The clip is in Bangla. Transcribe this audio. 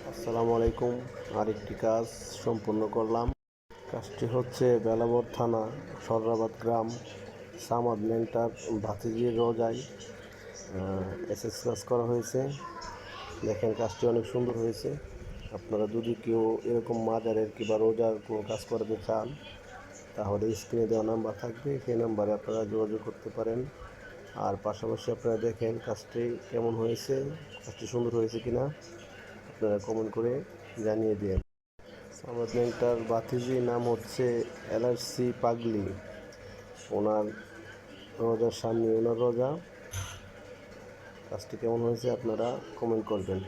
আসসালামু আলাইকুম। আরেকটি কাজ সম্পূর্ণ করলাম। কাজটি হচ্ছে বেলাবর থানা, সররাবাদ গ্রাম, সামাদ মেন্টার ভাতিজির রোজায় এসএস কাজ করা হয়েছে। দেখেন কাজটি অনেক সুন্দর হয়েছে। আপনারা যদি কেউ এরকম মাজারের কিংবা রোজার কোনো কাজ করাতে চান, তাহলে স্ক্রিনে দেওয়া নাম্বার থাকবে, সেই নাম্বারে আপনারা যোগাযোগ করতে পারেন। আর পাশাপাশি আপনারা দেখেন কাজটি কেমন হয়েছে, কাজটি সুন্দর হয়েছে কিনা আপনারা কমেন্ট করে জানিয়ে দিন। সামাদ মেন্টার ভাতিজির নাম হচ্ছে এলআরসি পাগলি। ওনার রোজার সামনে ওনার রোজা। কাজটি কেমন হয়েছে আপনারা কমেন্ট করবেন।